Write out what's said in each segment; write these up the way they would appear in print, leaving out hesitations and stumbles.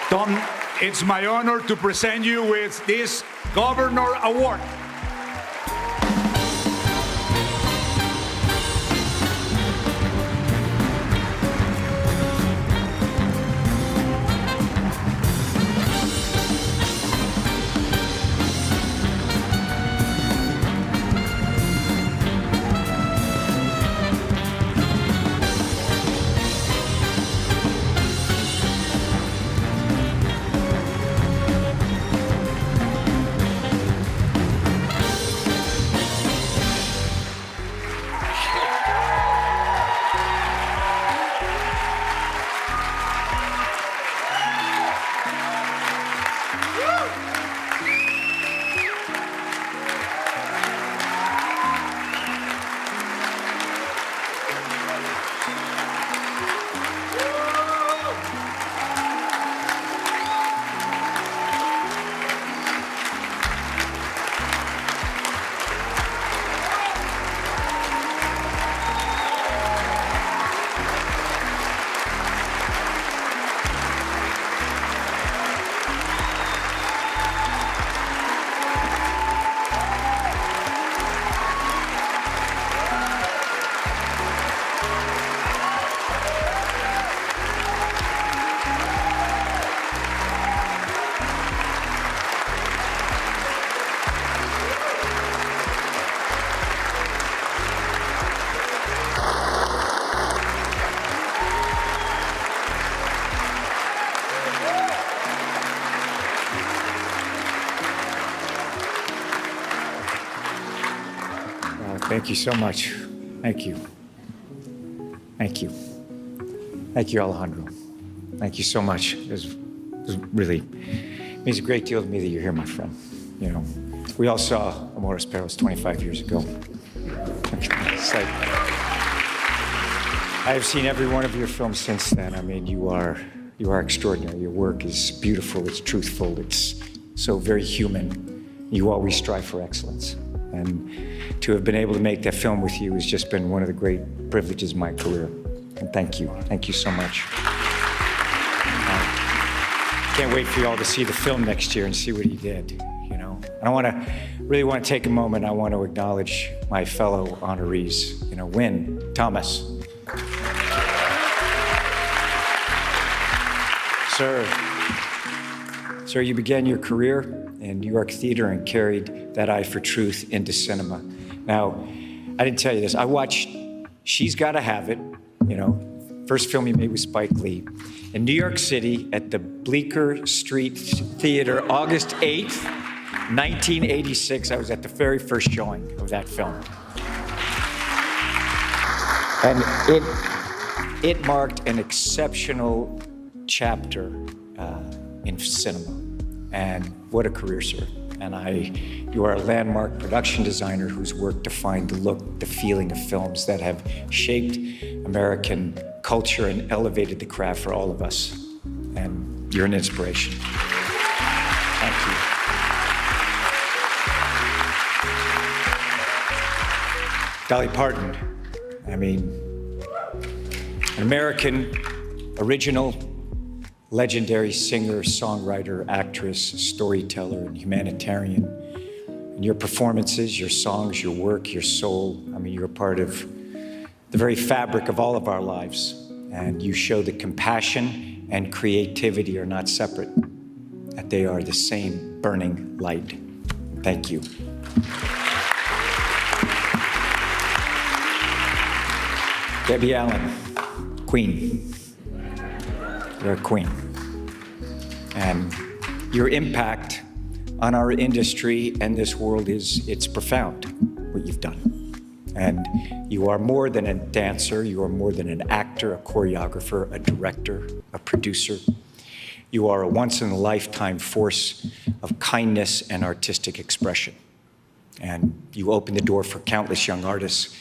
Tom, it's my honor to present you with this Governor Award. Thank you so much. Thank you. Thank you. Thank you, Alejandro. Thank you so much. It really means a great deal to me that you're here, my friend. You know, we all saw Amores Perros 25 years ago. It's like, I have seen every one of your films since then. I mean, you are extraordinary. Your work is beautiful, it's truthful, it's so very human. You always strive for excellence. And to have been able to make that film with you has just been one of the great privileges of my career. And thank you. Thank you so much. Can't wait for you all to see the film next year and see what he did, you know. And I really want to take a moment. I want to acknowledge my fellow honorees, you know, Wynn, Thomas. Sir, you began your career in New York theater and carried that eye for truth into cinema. Now, I didn't tell you this. I watched She's Gotta Have It, you know, first film you made with Spike Lee, in New York City at the Bleecker Street Theater, August 8th, 1986. I was at the very first showing of that film. And it marked an exceptional chapter in cinema. And what a career, sir. And you are a landmark production designer who's worked to find the look, the feeling of films that have shaped American culture and elevated the craft for all of us. And you're an inspiration. Thank you. Dolly Parton, I mean, an American original legendary singer, songwriter, actress, storyteller, and humanitarian. And your performances, your songs, your work, your soul, I mean, you're a part of the very fabric of all of our lives. And you show that compassion and creativity are not separate, that they are the same burning light. Thank you. Debbie Allen, Queen. You're a queen. And your impact on our industry and this world it's profound, what you've done. And you are more than a dancer, you are more than an actor, a choreographer, a director, a producer. You are a once-in-a-lifetime force of kindness and artistic expression. And you open the door for countless young artists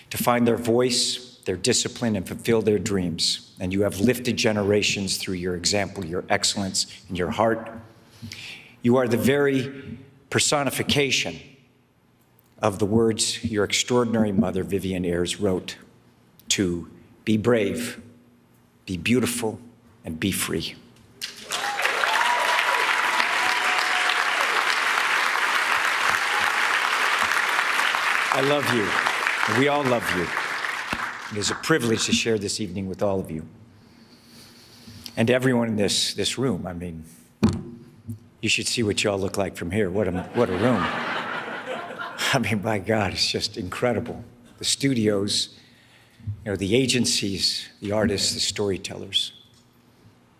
to find their voice, their discipline, and fulfill their dreams. And you have lifted generations through your example, your excellence, and your heart. You are the very personification of the words your extraordinary mother, Vivian Ayers, wrote to be brave, be beautiful, and be free. I love you. And we all love you. It is a privilege to share this evening with all of you. And to everyone in this room. I mean, you should see what y'all look like from here. What a room. I mean, my God, it's just incredible. The studios, the agencies, the artists, the storytellers.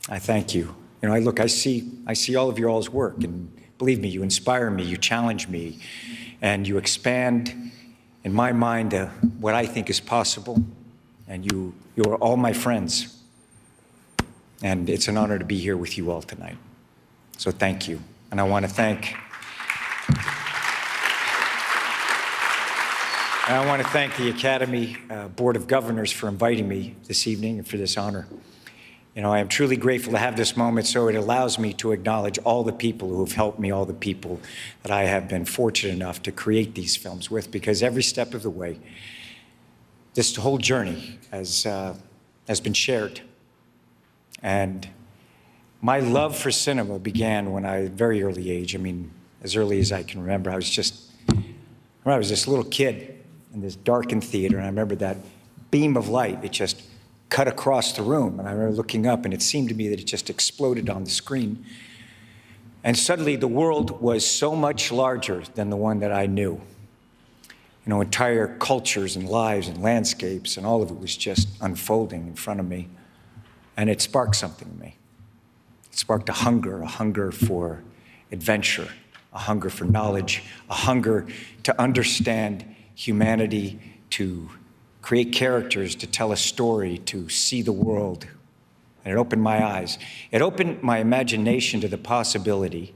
I thank you. I see all of your all's work, and believe me, you inspire me, you challenge me, and you expand in my mind what I think is possible. And you are all my friends. And it's an honor to be here with you all tonight. So thank you. And I want to thank the Academy Board of Governors for inviting me this evening and for this honor. I am truly grateful to have this moment, so it allows me to acknowledge all the people who have helped me, all the people that I have been fortunate enough to create these films with, because every step of the way, this whole journey has been shared. And my love for cinema began when I, very early age, I mean, as early as I can remember, I was this little kid in this darkened theater, and I remember that beam of light, it just cut across the room, and I remember looking up, and it seemed to me that it just exploded on the screen. And suddenly the world was so much larger than the one that I knew. Entire cultures and lives and landscapes, and all of it was just unfolding in front of me. And it sparked something in me. It sparked a hunger for adventure, a hunger for knowledge, a hunger to understand humanity, to create characters, to tell a story, to see the world. And it opened my eyes. It opened my imagination to the possibility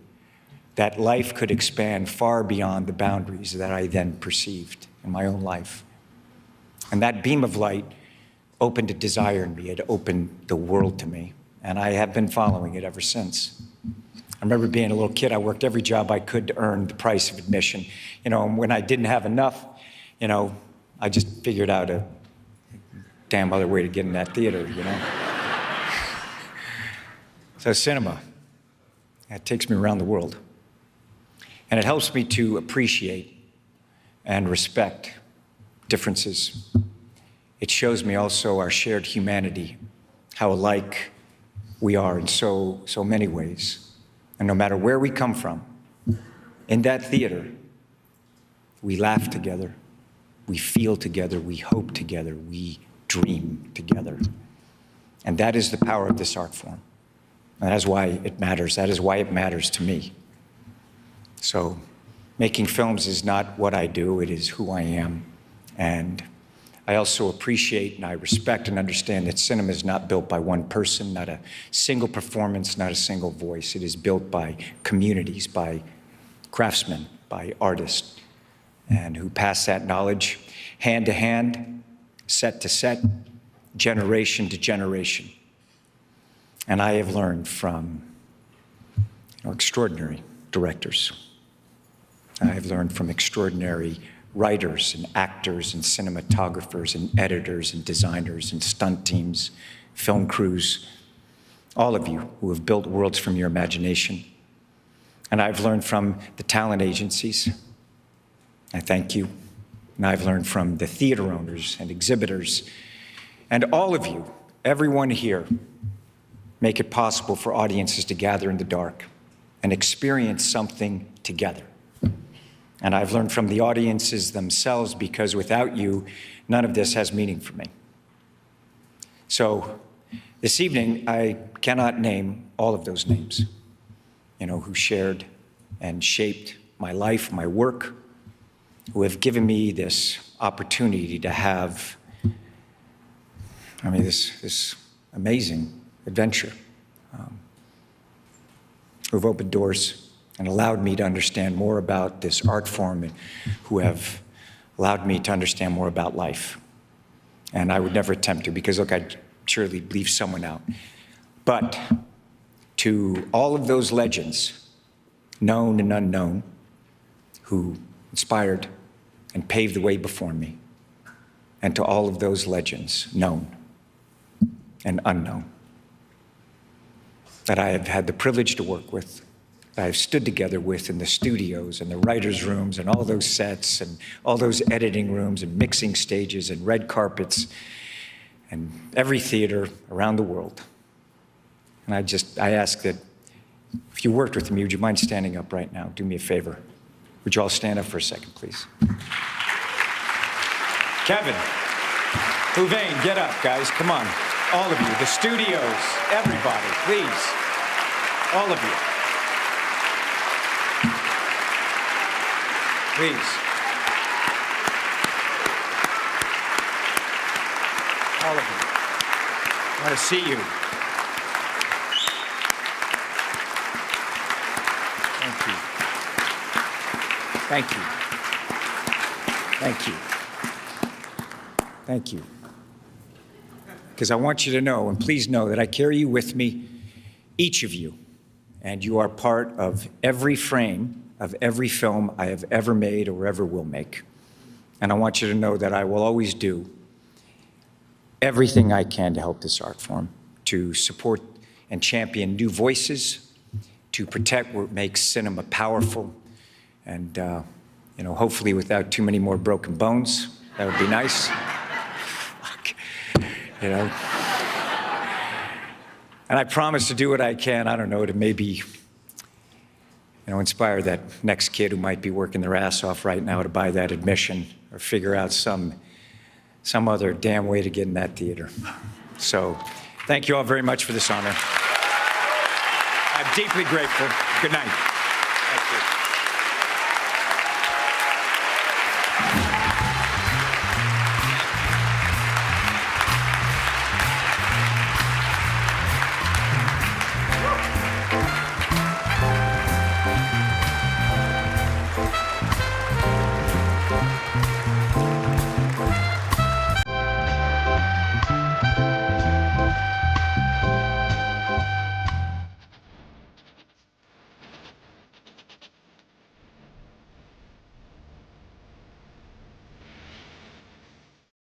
that life could expand far beyond the boundaries that I then perceived in my own life. And that beam of light opened a desire in me. It opened the world to me. And I have been following it ever since. I remember being a little kid, I worked every job I could to earn the price of admission. And when I didn't have enough, I just figured out a damn other way to get in that theater, So cinema, it takes me around the world. And it helps me to appreciate and respect differences. It shows me also our shared humanity, how alike we are in so many ways. And no matter where we come from, in that theater, we laugh together, we feel together, we hope together, we dream together. And that is the power of this art form. And that is why it matters. That is why it matters to me. So making films is not what I do, it is who I am. And I also appreciate and I respect and understand that cinema is not built by one person, not a single performance, not a single voice. It is built by communities, by craftsmen, by artists, and who pass that knowledge hand to hand, set to set, generation to generation. And I have learned from extraordinary directors. I have learned from extraordinary writers and actors and cinematographers and editors and designers and stunt teams, film crews, all of you who have built worlds from your imagination. And I've learned from the talent agencies. I thank you. And I've learned from the theater owners and exhibitors. And all of you, everyone here, make it possible for audiences to gather in the dark and experience something together. And I've learned from the audiences themselves, because without you, none of this has meaning for me. So this evening, I cannot name all of those names, who shared and shaped my life, my work, who have given me this opportunity to have, this amazing adventure, who've opened doors and allowed me to understand more about this art form, and who have allowed me to understand more about life. And I would never attempt to, because look, I'd surely leave someone out. But to all of those legends, known and unknown, who inspired and paved the way before me, and to all of those legends, known and unknown, that I have had the privilege to work with that I've stood together with in the studios and the writers' rooms and all those sets and all those editing rooms and mixing stages and red carpets and every theater around the world. And I ask that if you worked with me, would you mind standing up right now? Do me a favor. Would you all stand up for a second, please? Kevin, Houvain, get up, guys. Come on. All of you, the studios, everybody, please. All of you. Please. All of you. I want to see you. Thank you. Thank you. Thank you. Thank you. Because I want you to know, and please know, that I carry you with me, each of you, and you are part of every frame of every film I have ever made or ever will make. And I want you to know that I will always do everything I can to help this art form, to support and champion new voices, to protect what makes cinema powerful, and hopefully without too many more broken bones. That would be nice. And I promise to do what I can, I don't know, to maybe, inspire that next kid who might be working their ass off right now to buy that admission or figure out some other damn way to get in that theater. So, thank you all very much for this honor. I'm deeply grateful. Good night. Thank you.